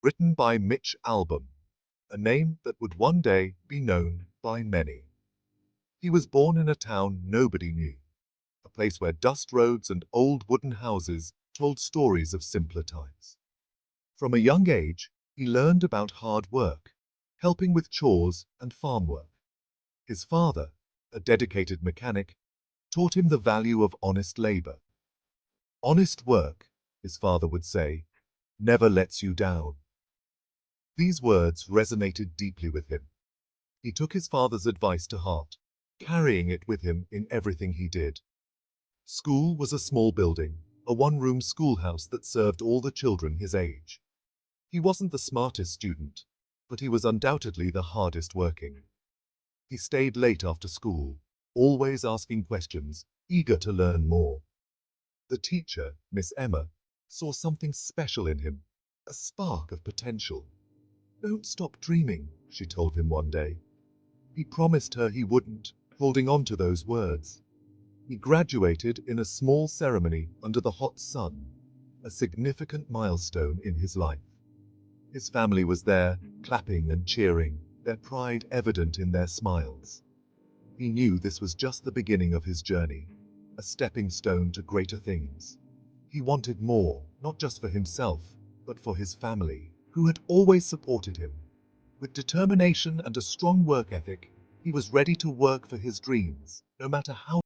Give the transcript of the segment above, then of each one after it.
written by Mitch, a name that would one day be known by many. He was born in a town nobody knew, a place where dust roads and old wooden houses told stories of simpler times. From a young age, he learned about hard work, helping with chores and farm work. His father, a dedicated mechanic, taught him the value of honest labor. Honest work, his father would say, never lets you down. These words resonated deeply with him. He took his father's advice to heart, carrying it with him in everything he did. School was a small building, a one-room schoolhouse that served all the children his age. He wasn't the smartest student, but he was undoubtedly the hardest working. He stayed late after school, always asking questions, eager to learn more. The teacher, Miss Emma, saw something special in him, a spark of potential. "Don't stop dreaming," she told him one day. He promised her he wouldn't, holding on to those words. He graduated in a small ceremony under the hot sun, a significant milestone in his life. His family was there, clapping and cheering, their pride evident in their smiles. He knew this was just the beginning of his journey, a stepping stone to greater things. He wanted more, not just for himself, but for his family, who had always supported him. With determination and a strong work ethic, he was ready to work for his dreams, no matter how.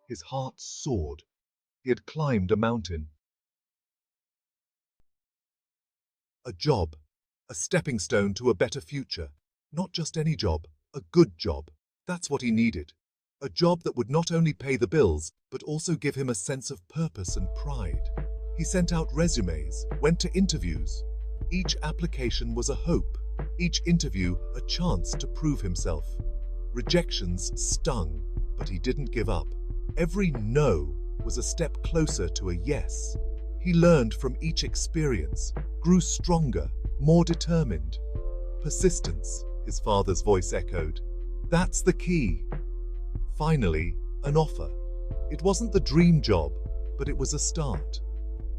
His heart soared. He had climbed a mountain. A job, a stepping stone to a better future. Not just any job, a good job. That's what he needed. A job that would not only pay the bills, but also give him a sense of purpose and pride. He sent out resumes, went to interviews. Each application was a hope, each interview a chance to prove himself. Rejections stung, but he didn't give up. Every no was a step closer to a yes. He learned from each experience, grew stronger, more determined. Persistence, his father's voice echoed. That's the key. Finally, an offer. It wasn't the dream job, but it was a start.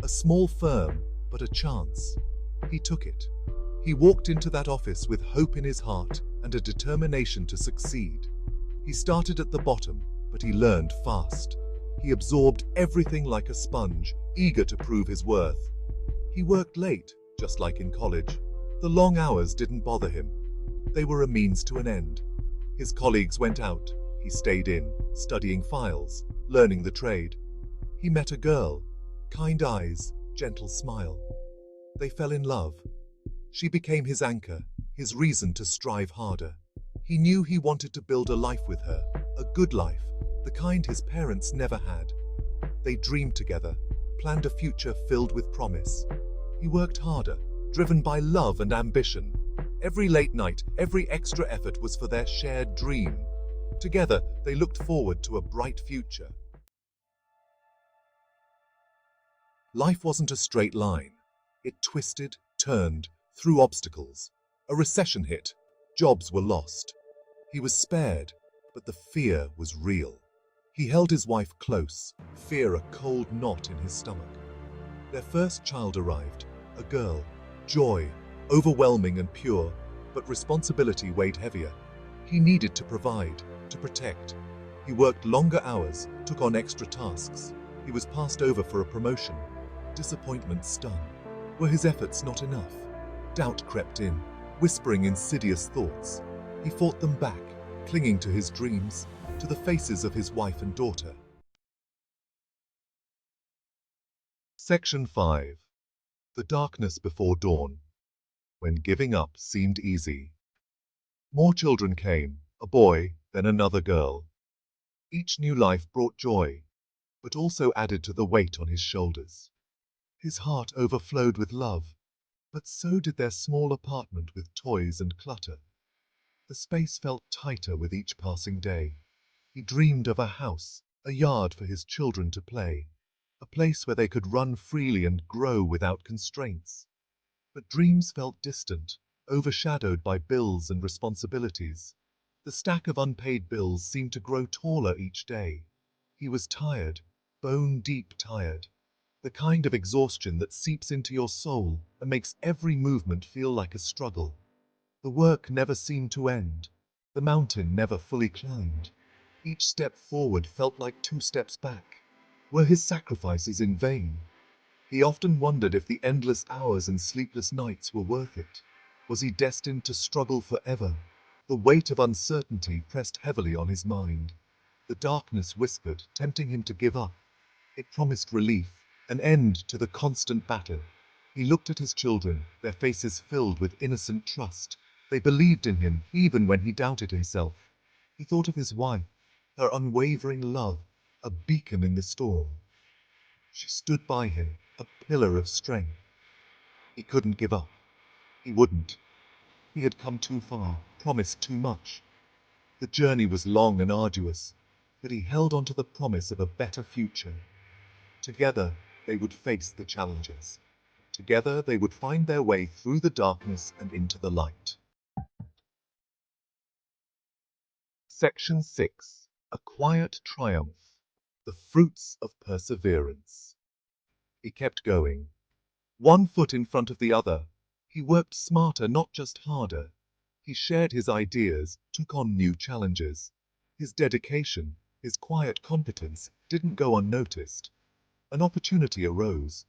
A small firm, but a chance. He took it. He walked into that office with hope in his heart and a determination to succeed. He started at the bottom, but he learned fast. He absorbed everything like a sponge, eager to prove his worth. He worked late, just like in college. The long hours didn't bother him. They were a means to an end. His colleagues went out. He stayed in, studying files, learning the trade. He met a girl, kind eyes, gentle smile. They fell in love. She became his anchor, his reason to strive harder. He knew he wanted to build a life with her, a good life, the kind his parents never had. They dreamed together, planned a future filled with promise. He worked harder, driven by love and ambition. Every late night, every extra effort was for their shared dream. Together, they looked forward to a bright future. Life wasn't a straight line. It twisted, turned, through obstacles. A recession hit. Jobs were lost. He was spared, but the fear was real. He held his wife close, fear a cold knot in his stomach. Their first child arrived, a girl, joy, overwhelming and pure, but responsibility weighed heavier. He needed to provide, to protect. He worked longer hours, took on extra tasks. He was passed over for a promotion. Disappointment stung. Were his efforts not enough? Doubt crept in, whispering insidious thoughts. He fought them back, clinging to his dreams, to the faces of his wife and daughter. Section 5. The darkness before dawn. When giving up seemed easy, More children came, a boy, then another girl. Each new life brought joy, but also added to the weight on his shoulders. His heart overflowed with love, but so did their small apartment with toys and clutter. The space felt tighter with each passing day. He dreamed of a house, a yard for his children to play, a place where they could run freely and grow without constraints. But dreams felt distant, overshadowed by bills and responsibilities. The stack of unpaid bills seemed to grow taller each day. He was tired, bone-deep tired, the kind of exhaustion that seeps into your soul and makes every movement feel like a struggle. The work never seemed to end. The mountain never fully climbed. Each step forward felt like 2 steps back. Were his sacrifices in vain? He often wondered if the endless hours and sleepless nights were worth it. Was he destined to struggle forever? The weight of uncertainty pressed heavily on his mind. The darkness whispered, tempting him to give up. It promised relief, an end to the constant battle. He looked at his children, their faces filled with innocent trust. They believed in him, even when he doubted himself. He thought of his wife, her unwavering love, a beacon in the storm. She stood by him, a pillar of strength. He couldn't give up. He wouldn't. He had come too far, promised too much. The journey was long and arduous, but he held on to the promise of a better future. Together, they would face the challenges. Together, they would find their way through the darkness and into the light. Section 6. A Quiet Triumph. The Fruits of Perseverance. He kept going, one foot in front of the other. He worked smarter, not just harder. He shared his ideas, took on new challenges. His dedication, his quiet competence, didn't go unnoticed. An opportunity arose.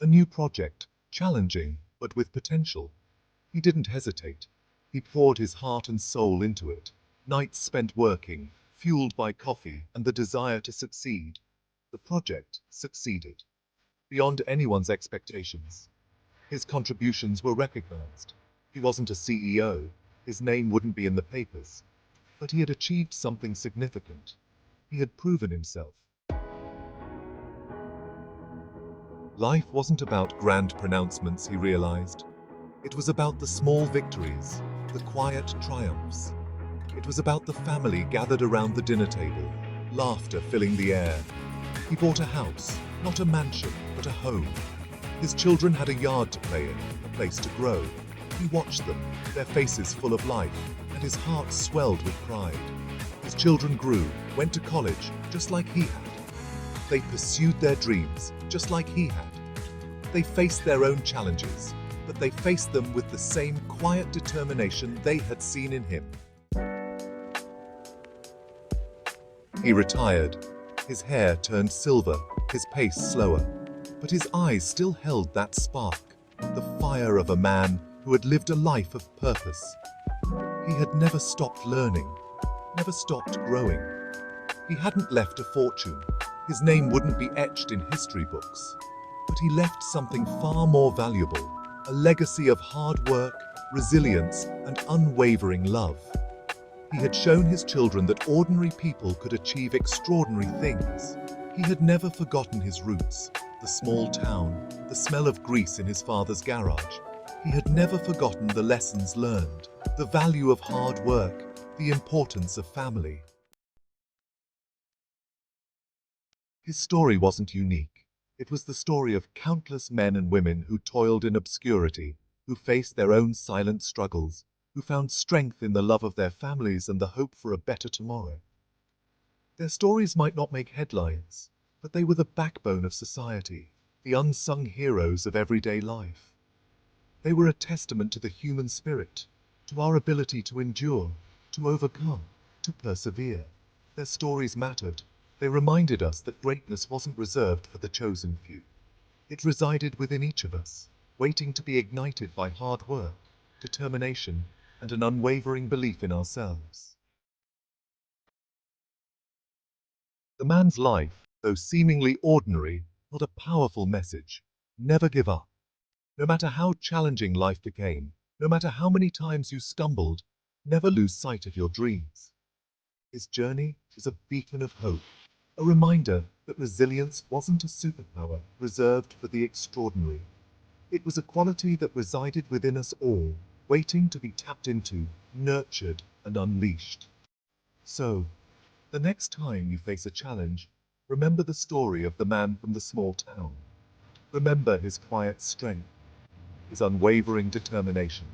A new project, challenging, but with potential. He didn't hesitate. He poured his heart and soul into it. Nights spent working, fueled by coffee and the desire to succeed. The project succeeded, beyond anyone's expectations. His contributions were recognized. He wasn't a CEO. His name wouldn't be in the papers. But he had achieved something significant. He had proven himself. Life wasn't about grand pronouncements, he realized. It was about the small victories, the quiet triumphs. It was about the family gathered around the dinner table, laughter filling the air. He bought a house, not a mansion, but a home. His children had a yard to play in, a place to grow. He watched them, their faces full of life, and his heart swelled with pride. His children grew, went to college, just like he had. They pursued their dreams, just like he had. They faced their own challenges, but they faced them with the same quiet determination they had seen in him. He retired. His hair turned silver, his pace slower, but his eyes still held that spark, the fire of a man who had lived a life of purpose. He had never stopped learning, never stopped growing. He hadn't left a fortune. His name wouldn't be etched in history books, but he left something far more valuable, a legacy of hard work, resilience, and unwavering love. He had shown his children that ordinary people could achieve extraordinary things. He had never forgotten his roots, the small town, the smell of grease in his father's garage. He had never forgotten the lessons learned, the value of hard work, the importance of family. His story wasn't unique. It was the story of countless men and women who toiled in obscurity, who faced their own silent struggles, who found strength in the love of their families and the hope for a better tomorrow. Their stories might not make headlines, but they were the backbone of society, the unsung heroes of everyday life. They were a testament to the human spirit, to our ability to endure, to overcome, to persevere. Their stories mattered. They reminded us that greatness wasn't reserved for the chosen few. It resided within each of us, waiting to be ignited by hard work, determination, and an unwavering belief in ourselves. The man's life, though seemingly ordinary, held a powerful message. Never give up. No matter how challenging life became, no matter how many times you stumbled, Never lose sight of your dreams. His journey is a beacon of hope, a reminder that resilience wasn't a superpower reserved for the extraordinary. It was a quality that resided within us all, waiting to be tapped into, nurtured, and unleashed. So, the next time you face a challenge, remember the story of the man from the small town. Remember his quiet strength, his unwavering determination.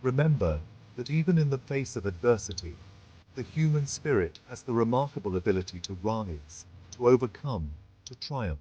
Remember that even in the face of adversity, the human spirit has the remarkable ability to rise, to overcome, to triumph.